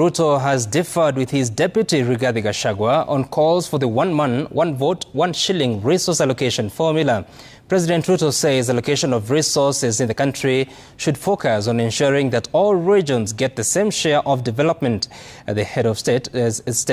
Ruto has differed with his deputy Rigathi Gachagua on calls for the one man, one vote, one shilling resource allocation formula. President Ruto says allocation of resources in the country should focus on ensuring that all regions get the same share of development. The head of state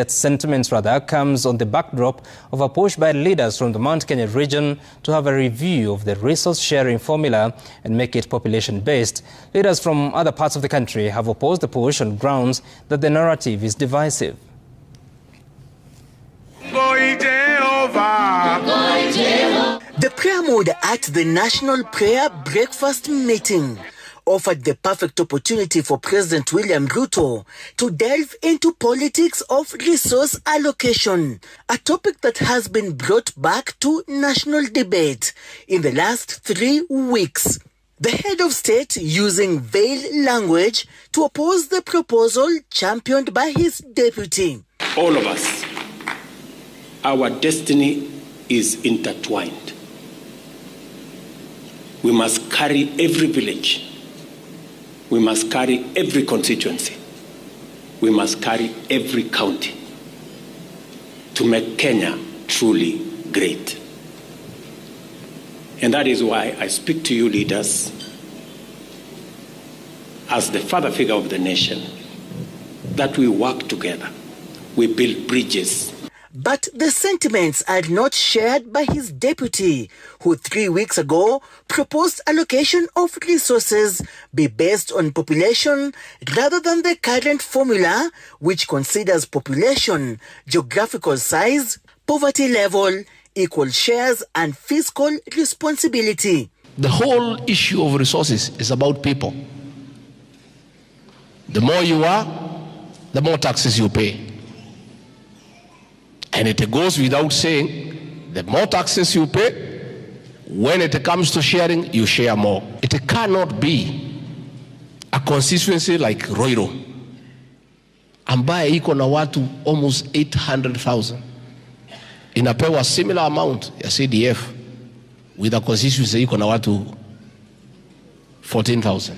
sentiments comes on the backdrop of a push by leaders from the Mount Kenya region to have a review of the resource sharing formula and make it population-based. Leaders from other parts of the country have opposed the push on grounds that the narrative is divisive. The prayer mode at the National Prayer Breakfast Meeting offered the perfect opportunity for President William Ruto to delve into politics of resource allocation, a topic that has been brought back to national debate in the last 3 weeks. The head of state using veiled language to oppose the proposal championed by his deputy. All of us, our destiny is intertwined. We must carry every village. We must carry every constituency. We must carry every county to make Kenya truly great. And that is why I speak to you leaders as the father figure of the nation, that we work together, we build bridges. But the sentiments are not shared by his deputy, who 3 weeks ago proposed allocation of resources be based on population rather than the current formula, which considers population, geographical size, poverty level, equal shares, and fiscal responsibility. The whole issue of resources is about people. The more you are, the more taxes you pay. And it goes without saying, the more taxes you pay, when it comes to sharing, you share more. It cannot be a constituency like Roiro, ambaye iko na watu almost 800,000. Inapewa similar amount ya CDF with a constituency iko na watu 14,000.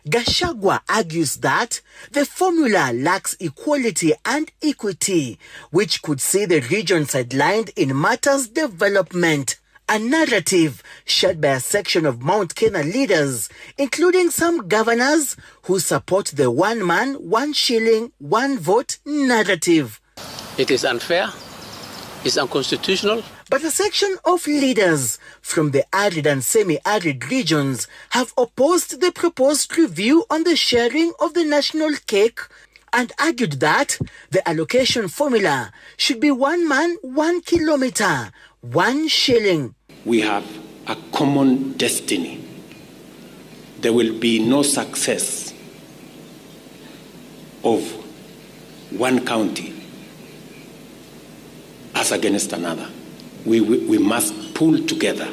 Gachagua argues that the formula lacks equality and equity, which could see the region sidelined in matters development. A narrative shared by a section of Mount Kenya leaders, including some governors who support the one man, one shilling, one vote narrative. It is unfair, it's unconstitutional. But a section of leaders from the arid and semi-arid regions have opposed the proposed review on the sharing of the national cake and argued that the allocation formula should be one man, 1 kilometer, 1 shilling. We have a common destiny. There will be no success of one county as against another. We must pull together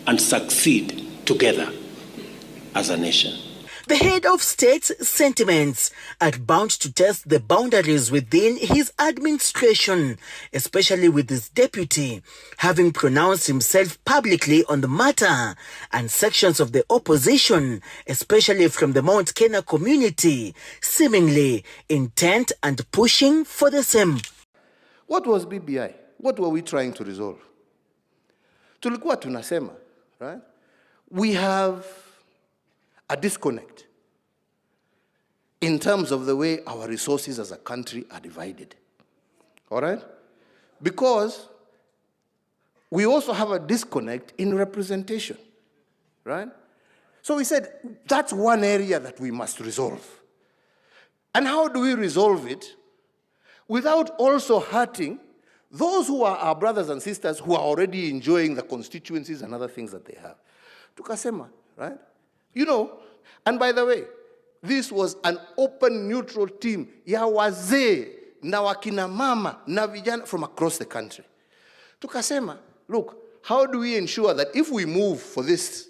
and succeed together as a nation. The head of state's sentiments are bound to test the boundaries within his administration, especially with his deputy having pronounced himself publicly on the matter, and sections of the opposition, especially from the Mount Kenya community, seemingly intent and pushing for the same. What was BBI? What were we trying to resolve? Tulikuwa tunasema, right? We have a disconnect in terms of the way our resources as a country are divided. All right? Because we also have a disconnect in representation. Right? So we said that's one area that we must resolve. And how do we resolve it without also hurting those who are our brothers and sisters who are already enjoying the constituencies and other things that they have? Tukasema, right? You know, and by the way, this was an open, neutral team ya wazee na wakina mama na vijana from across the country. Tukasema, look, how do we ensure that if we move for this,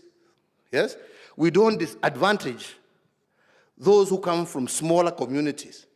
yes, we don't disadvantage those who come from smaller communities?